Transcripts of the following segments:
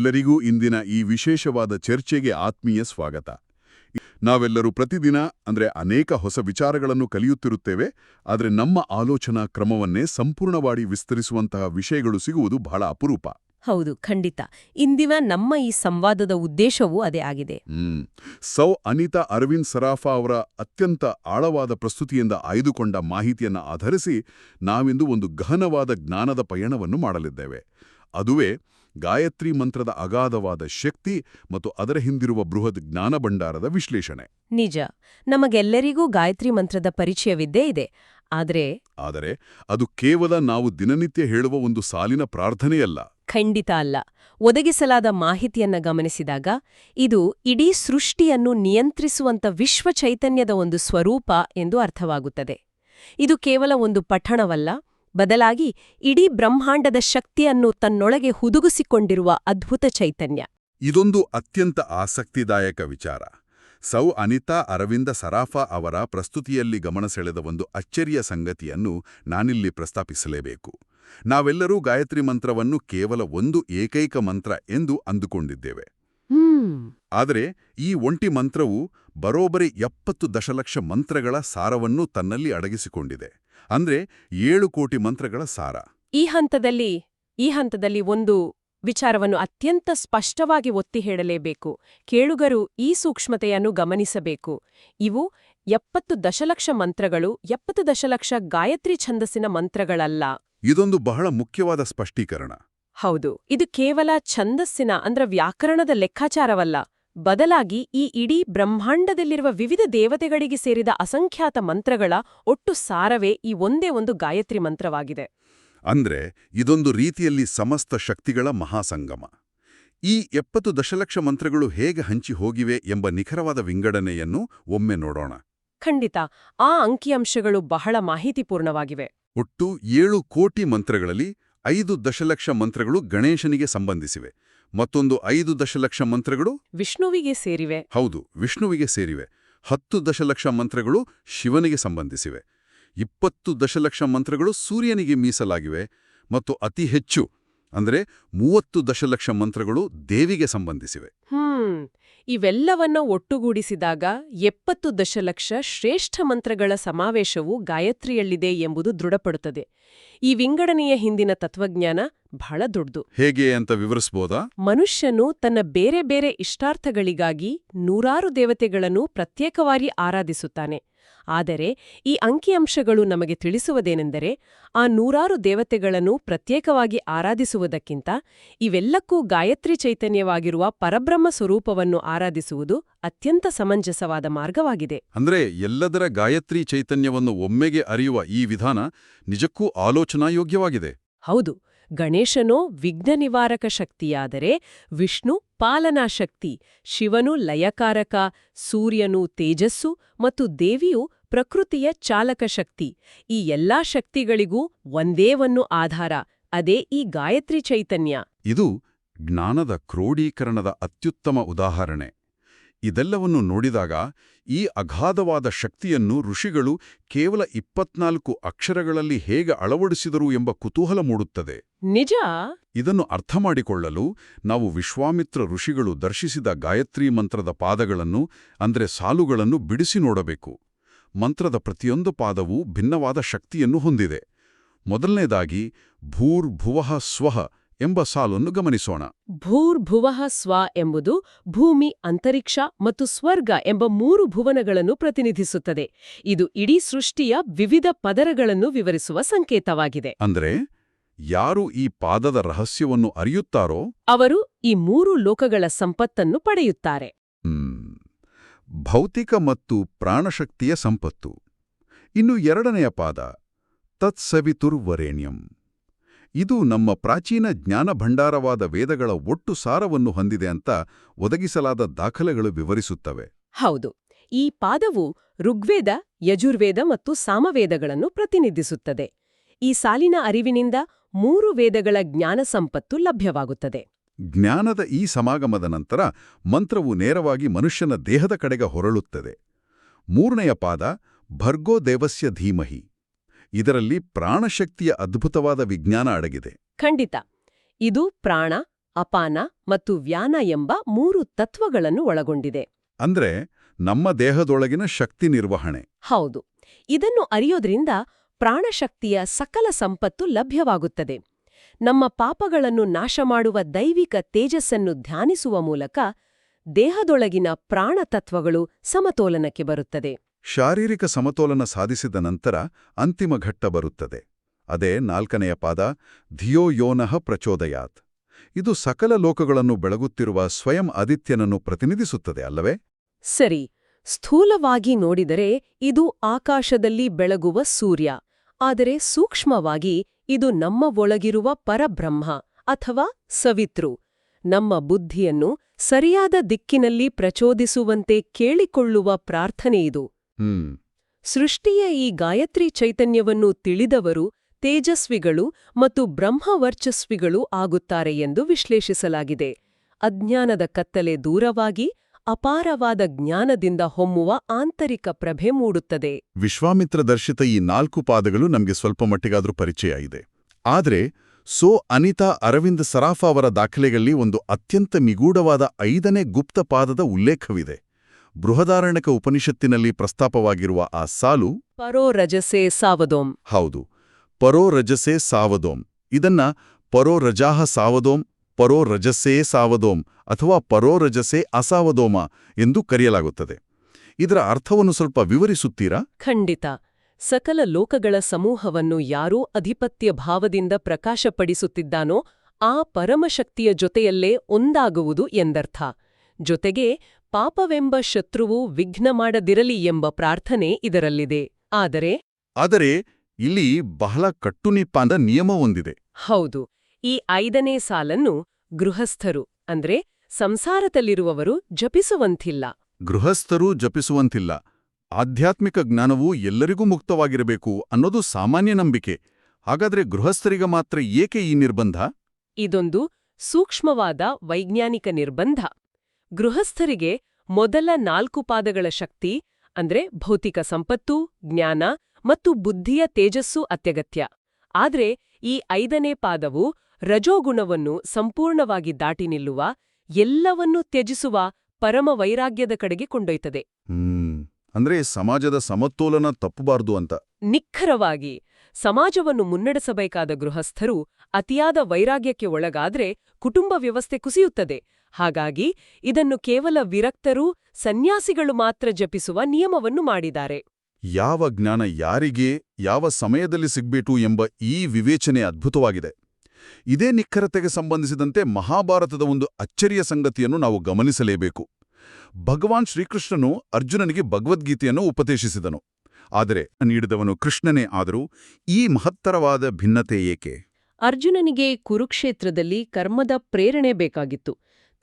ಎಲ್ಲರಿಗೂ ಇಂದಿನ ಈ ವಿಶೇಷವಾದ ಚರ್ಚೆಗೆ ಆತ್ಮೀಯ ಸ್ವಾಗತ. ನಾವೆಲ್ಲರೂ ಪ್ರತಿದಿನ ಅನೇಕ ಹೊಸ ವಿಚಾರಗಳನ್ನು ಕಲಿಯುತ್ತಿರುತ್ತೇವೆ. ಆದರೆ ನಮ್ಮ ಆಲೋಚನಾ ಕ್ರಮವನ್ನೇ ಸಂಪೂರ್ಣವಾಗಿ ವಿಸ್ತರಿಸುವಂತಹ ವಿಷಯಗಳು ಸಿಗುವುದು ಬಹಳ ಅಪರೂಪ. ಹೌದು, ಖಂಡಿತ. ಇಂದಿನ ನಮ್ಮ ಈ ಸಂವಾದದ ಉದ್ದೇಶವೂ ಅದೇ ಆಗಿದೆ. ಸೌ ಅನಿತಾ ಅರವಿಂದ್ ಸರಾಫಾ ಅವರ ಅತ್ಯಂತ ಆಳವಾದ ಪ್ರಸ್ತುತಿಯಿಂದ ಆಯ್ದುಕೊಂಡ ಮಾಹಿತಿಯನ್ನು ಆಧರಿಸಿ ನಾವಿಂದು ಒಂದು ಗಹನವಾದ ಜ್ಞಾನದ ಪಯಣವನ್ನು ಮಾಡಲಿದ್ದೇವೆ. ಅದುವೇ ಗಾಯತ್ರಿ ಮಂತ್ರದ ಅಗಾಧವಾದ ಶಕ್ತಿ ಮತ್ತು ಅದರ ಹಿಂದಿರುವ ಬೃಹತ್ ಜ್ಞಾನ ಭಂಡಾರದ ವಿಶ್ಲೇಷಣೆ. ನಿಜ, ನಮಗೆಲ್ಲರಿಗೂ ಗಾಯತ್ರಿ ಮಂತ್ರದ ಪರಿಚಯವಿದ್ದೇ ಇದೆ. ಆದರೆ ಅದು ಕೇವಲ ನಾವು ದಿನನಿತ್ಯ ಹೇಳುವ ಒಂದು ಸಾಲಿನ ಪ್ರಾರ್ಥನೆಯಲ್ಲ. ಖಂಡಿತ ಅಲ್ಲ. ಒದಗಿಸಲಾದ ಮಾಹಿತಿಯನ್ನ ಗಮನಿಸಿದಾಗ ಇದು ಇಡೀ ಸೃಷ್ಟಿಯನ್ನು ನಿಯಂತ್ರಿಸುವಂತ ವಿಶ್ವ ಚೈತನ್ಯದ ಒಂದು ಸ್ವರೂಪ ಎಂದು ಅರ್ಥವಾಗುತ್ತದೆ. ಇದು ಕೇವಲ ಒಂದು ಪಠಣವಲ್ಲ, ಬದಲಾಗಿ ಇಡೀ ಬ್ರಹ್ಮಾಂಡದ ಶಕ್ತಿಯನ್ನು ತನ್ನೊಳಗೆ ಹುದುಗಿಸಿಕೊಂಡಿರುವ ಅದ್ಭುತ ಚೈತನ್ಯ. ಇದೊಂದು ಅತ್ಯಂತ ಆಸಕ್ತಿದಾಯಕ ವಿಚಾರ. ಸೌ ಅನಿತಾ ಅರವಿಂದ ಸರಾಫಾ ಅವರ ಪ್ರಸ್ತುತಿಯಲ್ಲಿ ಗಮನಸೆಳೆದ ಒಂದು ಅಚ್ಚರಿಯ ಸಂಗತಿಯನ್ನು ನಾನಿಲ್ಲಿ ಪ್ರಸ್ತಾಪಿಸಲೇಬೇಕು. ನಾವೆಲ್ಲರೂ ಗಾಯತ್ರಿ ಮಂತ್ರವನ್ನು ಕೇವಲ ಒಂದು ಏಕೈಕ ಮಂತ್ರ ಎಂದು ಅಂದುಕೊಂಡಿದ್ದೇವೆ. ಆದರೆ ಈ ಒಂಟಿ ಮಂತ್ರವು ಬರೋಬ್ಬರಿ 70 ದಶಲಕ್ಷ ಮಂತ್ರಗಳ ಸಾರವನ್ನು ತನ್ನಲ್ಲಿ ಅಡಗಿಸಿಕೊಂಡಿದೆ. 7 ಕೋಟಿ ಮಂತ್ರಗಳ ಸಾರ. ಈ ಹಂತದಲ್ಲಿ ಒಂದು ವಿಚಾರವನ್ನು ಅತ್ಯಂತ ಸ್ಪಷ್ಟವಾಗಿ ಒತ್ತಿ ಹೇಳಲೇಬೇಕು. ಕೇಳುಗರು ಈ ಸೂಕ್ಷ್ಮತೆಯನ್ನು ಗಮನಿಸಬೇಕು. ಇವು 70 ದಶಲಕ್ಷ ಮಂತ್ರಗಳು, 70 ದಶಲಕ್ಷ ಗಾಯತ್ರಿ ಛಂದಸ್ಸಿನ ಮಂತ್ರಗಳಲ್ಲ. ಇದೊಂದು ಬಹಳ ಮುಖ್ಯವಾದ ಸ್ಪಷ್ಟೀಕರಣ. ಹೌದು, ಇದು ಕೇವಲ ಛಂದಸ್ಸಿನ ವ್ಯಾಕರಣದ ಲೆಕ್ಕಾಚಾರವಲ್ಲ. ಬದಲಾಗಿ ಈ ಇಡೀ ಬ್ರಹ್ಮಾಂಡದಲ್ಲಿರುವ ವಿವಿಧ ದೇವತೆಗಳಿಗೆ ಸೇರಿದ ಅಸಂಖ್ಯಾತ ಮಂತ್ರಗಳ ಒಟ್ಟು ಸಾರವೇ ಈ ಒಂದೇ ಒಂದು ಗಾಯತ್ರಿ ಮಂತ್ರವಾಗಿದೆ. ಇದೊಂದು ರೀತಿಯಲ್ಲಿ ಸಮಸ್ತ ಶಕ್ತಿಗಳ ಮಹಾಸಂಗಮ. ಈ 70 ದಶಲಕ್ಷ ಮಂತ್ರಗಳು ಹೇಗೆ ಹಂಚಿ ಹೋಗಿವೆ ಎಂಬ ನಿಖರವಾದ ವಿಂಗಡಣೆಯನ್ನು ಒಮ್ಮೆ ನೋಡೋಣ. ಖಂಡಿತ. ಆ ಅಂಕಿಅಂಶಗಳು ಬಹಳ ಮಾಹಿತಿಪೂರ್ಣವಾಗಿವೆ. ಒಟ್ಟು 7 ಕೋಟಿ ಮಂತ್ರಗಳಲ್ಲಿ 5 ದಶಲಕ್ಷ ಮಂತ್ರಗಳು ಗಣೇಶನಿಗೆ ಸಂಬಂಧಿಸಿವೆ. ಮತ್ತೊಂದು 5 ದಶಲಕ್ಷ ಮಂತ್ರಗಳು ವಿಷ್ಣುವಿಗೆ ಸೇರಿವೆ. ಹೌದು, ವಿಷ್ಣುವಿಗೆ ಸೇರಿವೆ. 10 ದಶಲಕ್ಷ ಮಂತ್ರಗಳು ಶಿವನಿಗೆ ಸಂಬಂಧಿಸಿವೆ. 20 ದಶಲಕ್ಷ ಮಂತ್ರಗಳು ಸೂರ್ಯನಿಗೆ ಮೀಸಲಾಗಿವೆ. ಮತ್ತು ಅತಿ ಹೆಚ್ಚು 30 ದಶಲಕ್ಷ ಮಂತ್ರಗಳು ದೇವಿಗೆ ಸಂಬಂಧಿಸಿವೆ. ಇವೆಲ್ಲವನ್ನ ಒಟ್ಟುಗೂಡಿಸಿದಾಗ 70 ದಶಲಕ್ಷ ಶ್ರೇಷ್ಠ ಮಂತ್ರಗಳ ಸಮಾವೇಶವು ಗಾಯತ್ರಿಯಲ್ಲಿದೆ ಎಂಬುದು ದೃಢಪಡುತ್ತದೆ. ಈ ವಿಂಗಡಣೆಯ ಹಿಂದಿನ ತತ್ವಜ್ಞಾನ ಬಹಳ ದೊಡ್ಡದು. ಹೇಗೆ ಅಂತ ವಿವರಿಸಬಹುದಾ? ಮನುಷ್ಯನು ತನ್ನ ಬೇರೆ ಬೇರೆ ಇಷ್ಟಾರ್ಥಗಳಿಗಾಗಿ ನೂರಾರು ದೇವತೆಗಳನ್ನು ಪ್ರತ್ಯೇಕವಾಗಿ ಆರಾಧಿಸುತ್ತಾನೆ. ಆದರೆ ಈ ಅಂಕಿಅಂಶಗಳು ನಮಗೆ ತಿಳಿಸುವುದೇನೆಂದರೆ, ಆ ನೂರಾರು ದೇವತೆಗಳನ್ನು ಪ್ರತ್ಯೇಕವಾಗಿ ಆರಾಧಿಸುವುದಕ್ಕಿಂತ ಇವೆಲ್ಲಕ್ಕೂ ಗಾಯತ್ರಿ ಚೈತನ್ಯವಾಗಿರುವ ಪರಬ್ರಹ್ಮ ಸ್ವರೂಪವನ್ನು ಆರಾಧಿಸುವುದು ಅತ್ಯಂತ ಸಮಂಜಸವಾದ ಮಾರ್ಗವಾಗಿದೆ. ಎಲ್ಲದರ ಗಾಯತ್ರಿ ಚೈತನ್ಯವನ್ನು ಒಮ್ಮೆಗೆ ಅರಿಯುವ ಈ ವಿಧಾನ ನಿಜಕ್ಕೂ ಆಲೋಚನಾಯೋಗ್ಯವಾಗಿದೆ. ಹೌದು. ಗಣೇಶನೋ ವಿಘ್ನ ನಿವಾರಕ ಶಕ್ತಿಯಾದರೆ ವಿಷ್ಣು ಪಾಲನಾ ಶಕ್ತಿ, ಶಿವನು ಲಯಕಾರಕ, ಸೂರ್ಯನು ತೇಜಸ್ಸು ಮತ್ತು ದೇವಿಯು ಪ್ರಕೃತಿಯ ಚಾಲಕ ಶಕ್ತಿ. ಈ ಎಲ್ಲಾ ಶಕ್ತಿಗಳಿಗೂ ಒಂದೇ ಒಂದು ಆಧಾರ, ಅದೇ ಈ ಗಾಯತ್ರಿ ಚೈತನ್ಯ. ಇದು ಜ್ಞಾನದ ಕ್ರೋಢೀಕರಣದ ಅತ್ಯುತ್ತಮ ಉದಾಹರಣೆ. ಇದೆಲ್ಲವನ್ನು ನೋಡಿದಾಗ ಈ ಅಗಾಧವಾದ ಶಕ್ತಿಯನ್ನು ಋಷಿಗಳು ಕೇವಲ 24 ಅಕ್ಷರಗಳಲ್ಲಿ ಹೇಗೆ ಅಳವಡಿಸಿದರು ಎಂಬ ಕುತೂಹಲ ಮೂಡುತ್ತದೆ. ನಿಜ. ಇದನ್ನು ಅರ್ಥಮಾಡಿಕೊಳ್ಳಲು ನಾವು ವಿಶ್ವಾಮಿತ್ರ ಋಷಿಗಳು ದರ್ಶಿಸಿದ ಗಾಯತ್ರಿ ಮಂತ್ರದ ಪಾದಗಳನ್ನು ಸಾಲುಗಳನ್ನು ಬಿಡಿಸಿ ನೋಡಬೇಕು. ಮಂತ್ರದ ಪ್ರತಿಯೊಂದು ಪಾದವೂ ಭಿನ್ನವಾದ ಶಕ್ತಿಯನ್ನು ಹೊಂದಿದೆ. ಮೊದಲನೇದಾಗಿ ಭೂರ್ಭುವಃ ಸ್ವಃ ಎಂಬ ಸಾಲನ್ನು ಗಮನಿಸೋಣ. ಭೂರ್ಭುವಃ ಸ್ವ ಎಂಬುದು ಭೂಮಿ, ಅಂತರಿಕ್ಷ ಮತ್ತು ಸ್ವರ್ಗ ಎಂಬ 3 ಭುವನಗಳನ್ನು ಪ್ರತಿನಿಧಿಸುತ್ತದೆ. ಇದು ಇಡೀ ಸೃಷ್ಟಿಯ ವಿವಿಧ ಪದರಗಳನ್ನು ವಿವರಿಸುವ ಸಂಕೇತವಾಗಿದೆ. ಯಾರು ಈ ಪಾದದ ರಹಸ್ಯವನ್ನು ಅರಿಯುತ್ತಾರೋ ಅವರು ಈ 3 ಲೋಕಗಳ ಸಂಪತ್ತನ್ನು ಪಡೆಯುತ್ತಾರೆ. ಭೌತಿಕ ಮತ್ತು ಪ್ರಾಣಶಕ್ತಿಯ ಸಂಪತ್ತು. ಇನ್ನು 2ನೆಯ ಪಾದ ತತ್ಸವಿತುರ್ವರೇಣ್ಯಂ. ಇದು ನಮ್ಮ ಪ್ರಾಚೀನ ಜ್ಞಾನ ಭಂಡಾರವಾದ ವೇದಗಳ ಒಟ್ಟು ಸಾರವನ್ನು ಹೊಂದಿದೆ ಅಂತ ಒದಗಿಸಲಾದ ದಾಖಲೆಗಳು ವಿವರಿಸುತ್ತವೆ. ಹೌದು. ಈ ಪಾದವು ಋಗ್ವೇದ, ಯಜುರ್ವೇದ ಮತ್ತು ಸಾಮವೇದಗಳನ್ನು ಪ್ರತಿನಿಧಿಸುತ್ತದೆ. ಈ ಸಾಲಿನ ಅರಿವಿನಿಂದ 3 ವೇದಗಳ ಜ್ಞಾನ ಸಂಪತ್ತು ಲಭ್ಯವಾಗುತ್ತದೆ. ಜ್ಞಾನದ ಈ ಸಮಾಗಮದ ನಂತರ ಮಂತ್ರವು ನೇರವಾಗಿ ಮನುಷ್ಯನ ದೇಹದ ಕಡೆಗೆ ಹೊರಳುತ್ತದೆ. 3ನೆಯ ಪಾದ ಭರ್ಗೋ ದೇವಸ್ಯ ಧೀಮಹಿ. ಇದರಲ್ಲಿ ಪ್ರಾಣಶಕ್ತಿಯ ಅದ್ಭುತವಾದ ವಿಜ್ಞಾನ ಅಡಗಿದೆ. ಖಂಡಿತ. ಇದು ಪ್ರಾಣ, ಅಪಾನ ಮತ್ತು ವ್ಯಾನ ಎಂಬ 3 ತತ್ವಗಳನ್ನು ಒಳಗೊಂಡಿದೆ. ಅಂದ್ರೆ ನಮ್ಮ ದೇಹದೊಳಗಿನ ಶಕ್ತಿ ನಿರ್ವಹಣೆ. ಹೌದು. ಇದನ್ನು ಅರಿಯೋದ್ರಿಂದ ಪ್ರಾಣಶಕ್ತಿಯ ಸಕಲ ಸಂಪತ್ತು ಲಭ್ಯವಾಗುತ್ತದೆ. ನಮ್ಮ ಪಾಪಗಳನ್ನು ನಾಶ ಮಾಡುವ ದೈವಿಕ ತೇಜಸ್ಸನ್ನು ಧ್ಯಾನಿಸುವ ಮೂಲಕ ದೇಹದೊಳಗಿನ ಪ್ರಾಣತತ್ವಗಳು ಸಮತೋಲನಕ್ಕೆ ಬರುತ್ತದೆ. ಶಾರೀರಿಕ ಸಮತೋಲನ ಸಾಧಿಸಿದ ನಂತರ ಅಂತಿಮ ಘಟ್ಟ ಬರುತ್ತದೆ. ಅದೇ 4ನೆಯ ಪಾದ, ಧಿಯೋ ಯೋನಃ ಪ್ರಚೋದಯಾತ್. ಇದು ಸಕಲ ಲೋಕಗಳನ್ನು ಬೆಳಗುತ್ತಿರುವ ಸ್ವಯಂ ಆದಿತ್ಯನನ್ನು ಪ್ರತಿನಿಧಿಸುತ್ತದೆ ಅಲ್ಲವೇ? ಸರಿ. ಸ್ಥೂಲವಾಗಿ ನೋಡಿದರೆ ಇದು ಆಕಾಶದಲ್ಲಿ ಬೆಳಗುವ ಸೂರ್ಯ. ಆದರೆ ಸೂಕ್ಷ್ಮವಾಗಿ ಇದು ನಮ್ಮ ಒಳಗಿರುವ ಪರಬ್ರಹ್ಮ ಅಥವಾ ಸವಿತೃ. ನಮ್ಮ ಬುದ್ಧಿಯನ್ನು ಸರಿಯಾದ ದಿಕ್ಕಿನಲ್ಲಿ ಪ್ರಚೋದಿಸುವಂತೆ ಕೇಳಿಕೊಳ್ಳುವ ಪ್ರಾರ್ಥನೆಯಿದು. ಸೃಷ್ಟಿಯ ಈ ಗಾಯತ್ರಿ ಚೈತನ್ಯವನ್ನು ತಿಳಿದವರು ತೇಜಸ್ವಿಗಳು ಮತ್ತು ಬ್ರಹ್ಮವರ್ಚಸ್ವಿಗಳು ಆಗುತ್ತಾರೆ ಎಂದು ವಿಶ್ಲೇಷಿಸಲಾಗಿದೆ. ಅಜ್ಞಾನದ ಕತ್ತಲೆ ದೂರವಾಗಿ ಅಪಾರವಾದ ಜ್ಞಾನದಿಂದ ಹೊಮ್ಮುವ ಆಂತರಿಕ ಪ್ರಭೆ ಮೂಡುತ್ತದೆ. ವಿಶ್ವಾಮಿತ್ರ ದರ್ಶಿತ ಈ 4 ಪಾದಗಳು ನಮಗೆ ಸ್ವಲ್ಪ ಮಟ್ಟಿಗಾದ್ರೂ ಪರಿಚಯ ಇದೆ. ಆದರೆ ಸೋ ಅನಿತಾ ಅರವಿಂದ್ ಸರಾಫಾ ಅವರ ದಾಖಲೆಗಳಲ್ಲಿ ಒಂದು ಅತ್ಯಂತ ನಿಗೂಢವಾದ 5ನೇ ಗುಪ್ತ ಪಾದದ ಉಲ್ಲೇಖವಿದೆ. ಬೃಹದಾರಣ್ಯಕ ಉಪನಿಷತ್ತಿನಲ್ಲಿ ಪ್ರಸ್ತಾಪವಾಗಿರುವ ಆ ಸಾಲು ಪರೋ ರಜಸೆ ಸಾವದೋಂ. ಹೌದು, ಪರೋ ರಜಸೆ ಸಾವದೋಂ. ಇದನ್ನ ಪರೋ ರಜಾಹ ಸಾವದೋಂ, ಪರೋ ರಜಸ್ಸೇ ಸಾವದೋಂ ಅಥವಾ ಪರೋ ರಜಸೆ ಅಸಾವದೋಮ ಎಂದು ಕರೆಯಲಾಗುತ್ತದೆ. ಇದರ ಅರ್ಥವನ್ನು ಸ್ವಲ್ಪ ವಿವರಿಸುತ್ತೀರಾ? ಖಂಡಿತ. ಸಕಲ ಲೋಕಗಳ ಸಮೂಹವನ್ನು ಯಾರೂ ಅಧಿಪತ್ಯ ಭಾವದಿಂದ ಪ್ರಕಾಶಪಡಿಸುತ್ತಿದ್ದಾನೋ ಆ ಪರಮಶಕ್ತಿಯ ಜೊತೆಯಲ್ಲೇ ಒಂದಾಗುವುದು ಎಂದರ್ಥ. ಜೊತೆಗೆ ಪಾಪವೆಂಬ ಶತ್ರುವು ವಿಘ್ನ ಮಾಡದಿರಲಿ ಎಂಬ ಪ್ರಾರ್ಥನೆ ಇದರಲ್ಲಿದೆ. ಆದರೆ ಇಲ್ಲಿ ಬಹಳ ಕಟ್ಟುನಿಟ್ಟಾದ ನಿಯಮವೊಂದಿದೆ. ಹೌದು. ಈ 5ನೇ ಸಾಲನ್ನು ಗೃಹಸ್ಥರು ಅಂದ್ರೆ ಸಂಸಾರದಲ್ಲಿರುವವರು ಜಪಿಸುವಂತಿಲ್ಲ. ಗೃಹಸ್ಥರು ಜಪಿಸುವಂತಿಲ್ಲ. ಆಧ್ಯಾತ್ಮಿಕ ಜ್ಞಾನವು ಎಲ್ಲರಿಗೂ ಮುಕ್ತವಾಗಿರಬೇಕು ಅನ್ನೋದು ಸಾಮಾನ್ಯ ನಂಬಿಕೆ. ಹಾಗಾದ್ರೆ ಗೃಹಸ್ಥರಿಗೆ ಮಾತ್ರ ಏಕೆ ಈ ನಿರ್ಬಂಧ? ಇದೊಂದು ಸೂಕ್ಷ್ಮವಾದ ವೈಜ್ಞಾನಿಕ ನಿರ್ಬಂಧ. ಗೃಹಸ್ಥರಿಗೆ ಮೊದಲ 4 ಪಾದಗಳ ಶಕ್ತಿ ಅಂದ್ರೆ ಭೌತಿಕ ಸಂಪತ್ತು, ಜ್ಞಾನ ಮತ್ತು ಬುದ್ಧಿಯ ತೇಜಸ್ಸು ಅತ್ಯಗತ್ಯ. ಆದ್ರೆ ಈ 5ನೇ ಪಾದವು ರಜೋಗುಣವನ್ನು ಸಂಪೂರ್ಣವಾಗಿ ದಾಟಿ ನಿಲ್ಲುವ, ಎಲ್ಲವನ್ನೂ ತ್ಯಜಿಸುವ ಪರಮ ವೈರಾಗ್ಯದ ಕಡೆಗೆ ಕೊಂಡೊಯ್ತದೆ. ಅಂದ್ರೆ ಸಮಾಜದ ಸಮತೋಲನ ತಪ್ಪಬಾರ್ದು ಅಂತ. ನಿಖರವಾಗಿ. ಸಮಾಜವನ್ನು ಮುನ್ನಡೆಸಬೇಕಾದ ಗೃಹಸ್ಥರು ಅತಿಯಾದ ವೈರಾಗ್ಯಕ್ಕೆ ಒಳಗಾದ್ರೆ ಕುಟುಂಬ ವ್ಯವಸ್ಥೆ ಕುಸಿಯುತ್ತದೆ. ಹಾಗಾಗಿ ಇದನ್ನು ಕೇವಲ ವಿರಕ್ತರು, ಸನ್ಯಾಸಿಗಳು ಮಾತ್ರ ಜಪಿಸುವ ನಿಯಮವನ್ನು ಮಾಡಿದ್ದಾರೆ. ಯಾವ ಜ್ಞಾನ ಯಾರಿಗೆ ಯಾವ ಸಮಯದಲ್ಲಿ ಸಿಗ್ಬೇಕು ಎಂಬ ಈ ವಿವೇಚನೆ ಅದ್ಭುತವಾಗಿದೆ. ಇದೇ ನಿಖರತೆಗೆ ಸಂಬಂಧಿಸಿದಂತೆ ಮಹಾಭಾರತದ ಒಂದು ಅಚ್ಚರಿಯ ಸಂಗತಿಯನ್ನು ನಾವು ಗಮನಿಸಲೇಬೇಕು. ಭಗವಾನ್ ಶ್ರೀಕೃಷ್ಣನು ಅರ್ಜುನನಿಗೆ ಭಗವದ್ಗೀತೆಯನ್ನು ಉಪದೇಶಿಸಿದನು. ಆದರೆ ನೀಡಿದವನು ಕೃಷ್ಣನೇ ಆದರೂ ಈ ಮಹತ್ತರವಾದ ಭಿನ್ನತೆ ಏಕೆ? ಅರ್ಜುನನಿಗೆ ಕುರುಕ್ಷೇತ್ರದಲ್ಲಿ ಕರ್ಮದ ಪ್ರೇರಣೆ ಬೇಕಾಗಿತ್ತು.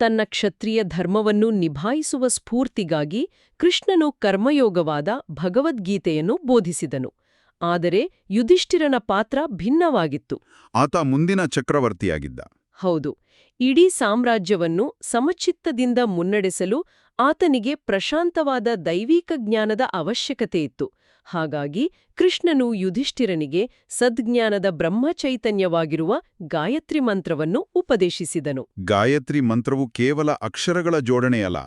ತನ್ನ ಕ್ಷತ್ರಿಯ ಧರ್ಮವನ್ನು ನಿಭಾಯಿಸುವ ಸ್ಫೂರ್ತಿಗಾಗಿ ಕೃಷ್ಣನು ಕರ್ಮಯೋಗವಾದ ಭಗವದ್ಗೀತೆಯನ್ನು ಬೋಧಿಸಿದನು. ಆದರೆ ಯುಧಿಷ್ಠಿರನ ಪಾತ್ರ ಭಿನ್ನವಾಗಿತ್ತು. ಆತ ಮುಂದಿನ ಚಕ್ರವರ್ತಿಯಾಗಿದ್ದ. ಹೌದು. ಇಡೀ ಸಾಮ್ರಾಜ್ಯವನ್ನು ಸಮಚಿತ್ತದಿಂದ ಮುನ್ನಡೆಸಲು ಆತನಿಗೆ ಪ್ರಶಾಂತವಾದ ದೈವಿಕ ಜ್ಞಾನದ ಅವಶ್ಯಕತೆಯಿತ್ತು. ಹಾಗಾಗಿ ಕೃಷ್ಣನು ಯುಧಿಷ್ಠಿರನಿಗೆ ಸದ್ಜ್ಞಾನದ ಬ್ರಹ್ಮಚೈತನ್ಯವಾಗಿರುವ ಗಾಯತ್ರಿ ಮಂತ್ರವನ್ನು ಉಪದೇಶಿಸಿದನು. ಗಾಯತ್ರಿ ಮಂತ್ರವು ಕೇವಲ ಅಕ್ಷರಗಳ ಜೋಡಣೆಯಲ್ಲ,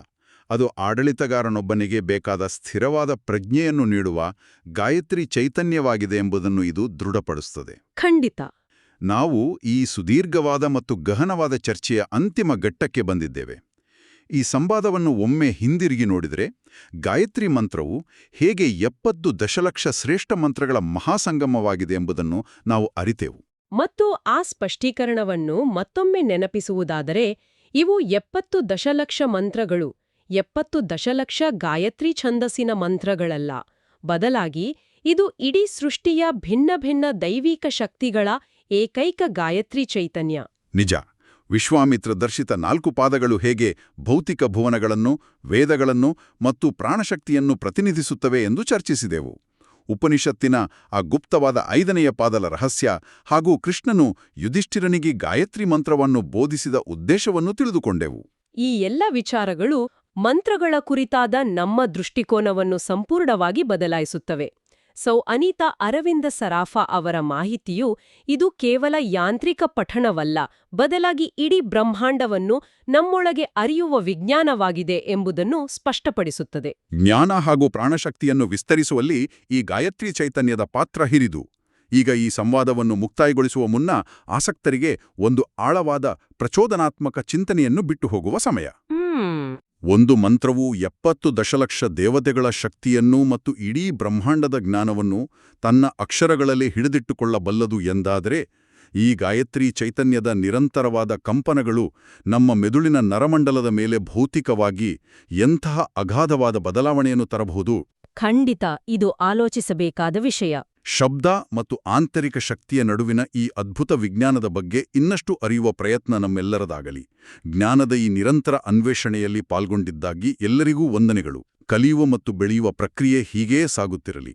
ಅದು ಆಡಳಿತಗಾರನೊಬ್ಬನಿಗೆ ಬೇಕಾದ ಸ್ಥಿರವಾದ ಪ್ರಜ್ಞೆಯನ್ನು ನೀಡುವ ಗಾಯತ್ರಿ ಚೈತನ್ಯವಾಗಿದೆ ಎಂಬುದನ್ನು ಇದು ದೃಢಪಡಿಸುತ್ತದೆ. ಖಂಡಿತ. ನಾವು ಈ ಸುದೀರ್ಘವಾದ ಮತ್ತು ಗಹನವಾದ ಚರ್ಚೆಯ ಅಂತಿಮ ಘಟ್ಟಕ್ಕೆ ಬಂದಿದ್ದೇವೆ. ಈ ಸಂವಾದವನ್ನು ಒಮ್ಮೆ ಹಿಂದಿರುಗಿ ನೋಡಿದರೆ ಗಾಯತ್ರಿ ಮಂತ್ರವು ಹೇಗೆ 70 ದಶಲಕ್ಷ ಶ್ರೇಷ್ಠ ಮಂತ್ರಗಳ ಮಹಾಸಂಗಮವಾಗಿದೆ ಎಂಬುದನ್ನು ನಾವು ಅರಿತೆವು. ಮತ್ತು ಆ ಸ್ಪಷ್ಟೀಕರಣವನ್ನು ಮತ್ತೊಮ್ಮೆ ನೆನಪಿಸುವುದಾದರೆ, ಇವು 70 ದಶಲಕ್ಷ ಮಂತ್ರಗಳು 70 ದಶಲಕ್ಷ ಗಾಯತ್ರಿ ಛಂದಸ್ಸಿನ ಮಂತ್ರಗಳಲ್ಲ. ಬದಲಾಗಿ ಇದು ಇಡೀ ಸೃಷ್ಟಿಯ ಭಿನ್ನ ಭಿನ್ನ ದೈವಿಕ ಶಕ್ತಿಗಳ ಏಕೈಕ ಗಾಯತ್ರಿ ಚೈತನ್ಯ. ನಿಜ. ವಿಶ್ವಾಮಿತ್ರ ದರ್ಶಿತ 4 ಪಾದಗಳು ಹೇಗೆ ಭೌತಿಕ ಭುವನಗಳನ್ನು, ವೇದಗಳನ್ನು ಮತ್ತು ಪ್ರಾಣಶಕ್ತಿಯನ್ನು ಪ್ರತಿನಿಧಿಸುತ್ತವೆ ಎಂದು ಚರ್ಚಿಸಿದೆವು. ಉಪನಿಷತ್ತಿನ ಆ ಗುಪ್ತವಾದ 5ನೆಯ ಪಾದದ ರಹಸ್ಯ ಹಾಗೂ ಕೃಷ್ಣನು ಯುಧಿಷ್ಠಿರನಿಗೆ ಗಾಯತ್ರಿ ಮಂತ್ರವನ್ನು ಬೋಧಿಸಿದ ಉದ್ದೇಶವನ್ನು ತಿಳಿದುಕೊಂಡೆವು. ಈ ಎಲ್ಲ ವಿಚಾರಗಳು ಮಂತ್ರಗಳ ಕುರಿತಾದ ನಮ್ಮ ದೃಷ್ಟಿಕೋನವನ್ನು ಸಂಪೂರ್ಣವಾಗಿ ಬದಲಾಯಿಸುತ್ತವೆ. ಸೌ ಅನಿತಾ ಅರವಿಂದ ಸರಾಫಾ ಅವರ ಮಾಹಿತಿಯು ಇದು ಕೇವಲ ಯಾಂತ್ರಿಕ ಪಠಣವಲ್ಲ, ಬದಲಾಗಿ ಇಡೀ ಬ್ರಹ್ಮಾಂಡವನ್ನು ನಮ್ಮೊಳಗೆ ಅರಿಯುವ ವಿಜ್ಞಾನವಾಗಿದೆ ಎಂಬುದನ್ನು ಸ್ಪಷ್ಟಪಡಿಸುತ್ತದೆ. ಜ್ಞಾನ ಹಾಗೂ ಪ್ರಾಣಶಕ್ತಿಯನ್ನು ವಿಸ್ತರಿಸುವಲ್ಲಿ ಈ ಗಾಯತ್ರಿ ಚೈತನ್ಯದ ಪಾತ್ರ ಹಿರಿದು. ಈಗ ಈ ಸಂವಾದವನ್ನು ಮುಕ್ತಾಯಗೊಳಿಸುವ ಮುನ್ನ ಆಸಕ್ತರಿಗೆ ಒಂದು ಆಳವಾದ ಪ್ರಚೋದನಾತ್ಮಕ ಚಿಂತನೆಯನ್ನು ಬಿಟ್ಟು ಹೋಗುವ ಸಮಯ. ಒಂದು ಮಂತ್ರವು 70 ದಶಲಕ್ಷ ದೇವತೆಗಳ ಶಕ್ತಿಯನ್ನು ಮತ್ತು ಇಡೀ ಬ್ರಹ್ಮಾಂಡದ ಜ್ಞಾನವನ್ನು ತನ್ನ ಅಕ್ಷರಗಳಲ್ಲಿ ಹಿಡಿದಿಟ್ಟುಕೊಳ್ಳಬಲ್ಲದು ಎಂದಾದರೆ, ಈ ಗಾಯತ್ರಿ ಚೈತನ್ಯದ ನಿರಂತರವಾದ ಕಂಪನಗಳು ನಮ್ಮ ಮೆದುಳಿನ ನರಮಂಡಲದ ಮೇಲೆ ಭೌತಿಕವಾಗಿ ಎಂತಹ ಅಗಾಧವಾದ ಬದಲಾವಣೆಯನ್ನು ತರಬಹುದು. ಖಂಡಿತ ಇದು ಆಲೋಚಿಸಬೇಕಾದ ವಿಷಯ. ಶಬ್ದ ಮತ್ತು ಆಂತರಿಕ ಶಕ್ತಿಯ ನಡುವಿನ ಈ ಅದ್ಭುತ ವಿಜ್ಞಾನದ ಬಗ್ಗೆ ಇನ್ನಷ್ಟು ಅರಿಯುವ ಪ್ರಯತ್ನ ನಮ್ಮೆಲ್ಲರದಾಗಲಿ. ಜ್ಞಾನದ ಈ ನಿರಂತರ ಅನ್ವೇಷಣೆಯಲ್ಲಿ ಪಾಲ್ಗೊಂಡಿದ್ದಾಗಿ ಎಲ್ಲರಿಗೂ ವಂದನೆಗಳು. ಕಲಿಯುವ ಮತ್ತು ಬೆಳೆಯುವ ಪ್ರಕ್ರಿಯೆ ಹೀಗೇ ಸಾಗುತ್ತಿರಲಿ.